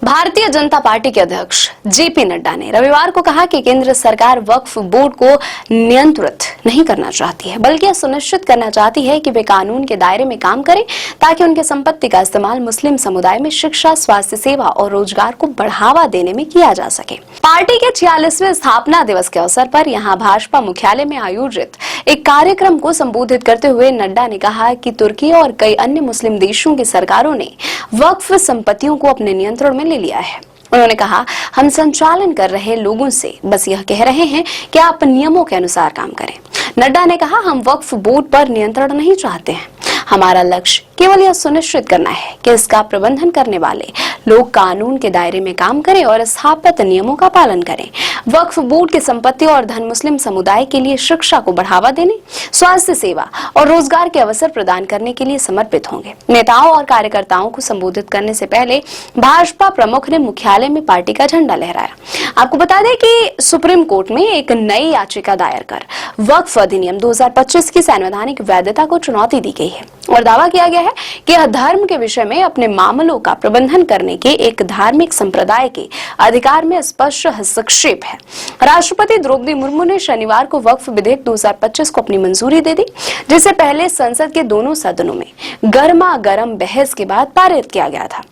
Bharatiya Janata party के अध्यक्ष JP Nadda ने रविवार को कहा कि केंद्र सरकार वक्फ बोर्ड को नियंत्रित नहीं करना चाहती है, बल्कि यह सुनिश्चित करना चाहती है कि वे कानून के दायरे में काम करें ताकि उनके संपत्ति का इस्तेमाल मुस्लिम समुदाय में शिक्षा, स्वास्थ्य सेवा और रोजगार को बढ़ावा देने में किया जा सके। पार्टी के 46वें स्थापना दिवस के अवसर पर यहां भाजपा मुख्यालय में आयोजित एक कार्यक्रम को संबोधित करते हुए नड्डा ने कहा कि तुर्की और कई अन्य मुस्लिम देशों की सरकारों ने वक्फ संपत्तियों को अपने नियंत्रण में ले लिया है। उन्होंने कहा, हम संचालन कर रहे लोगों से बस यह कह रहे हैं कि आप नियमों के अनुसार काम करें। नड्डा ने कहा, हम वक्फ बोर्ड पर नियंत्रण नहीं चाहते हैं। हमारा लक्ष्य केवल यह सुनिश्चित करना है कि इसका प्रबंधन करने वाले लोग कानून के दायरे में काम करें और स्थापित नियमों का पालन करें। वक्फ बोर्ड की संपत्ति और धन मुस्लिम समुदाय के लिए शिक्षा को बढ़ावा देने, स्वास्थ्य सेवा और रोजगार के अवसर प्रदान करने के लिए समर्पित होंगे। नेताओं और कार्यकर्ताओं को संबोधित करने से पहले भाजपा प्रमुख ने मुख्यालय में पार्टी का झंडा लहराया। आपको बता दें कि सुप्रीम कोर्ट में एक नई याचिका दायर कर वक्फ अधिनियम 2025 की संवैधानिक वैधता को चुनौती दी गई है और दावा किया गया है कि यह धर्म के विषय में अपने मामलों का प्रबंधन करने के एक धार्मिक संप्रदाय के अधिकार में स्पष्ट हस्तक्षेप है। राष्ट्रपति द्रौपदी मुर्मू ने शनिवार को वक्फ विधेयक 2025 को अपनी मंजूरी दे दी, जिसे पहले संसद के दोनों सदनों में गर्मा गर्म बहस के बाद पारित किया गया था।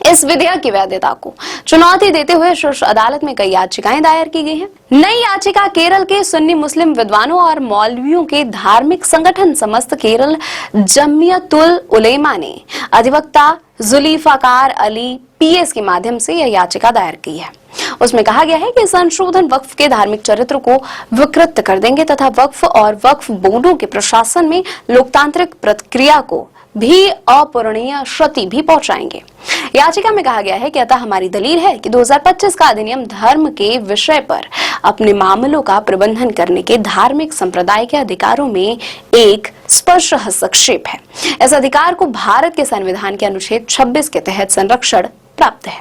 इस विधेयक की वैधता को चुनौती देते हुए शीर्ष अदालत में कई याचिकाएं दायर की गई हैं। नई याचिका केरल के सुन्नी मुस्लिम विद्वानों और मौलवियों के धार्मिक संगठन समस्त केरल जमियतुल उलेमा ने अधिवक्ता जुल्फिकार अली पीएस के माध्यम से यह याचिका दायर की है। उसमें कहा गया है कि संशोधन वक्फ के धार्मिक चरित्र को विकृत कर देंगे तथा वक्फ और वक्फ बोर्डों के प्रशासन में लोकतांत्रिक प्रक्रिया को भी अपूरणीय क्षति भी पहुंचाएंगे। याचिका में कहा गया है कि अतः हमारी दलील है कि 2025 का अधिनियम धर्म के विषय पर अपने मामलों का प्रबंधन करने के धार्मिक संप्रदाय के अधिकारों में एक स्पष्ट हस्तक्षेप है। इस अधिकार को भारत के संविधान के अनुच्छेद 26 के तहत संरक्षण प्राप्त है।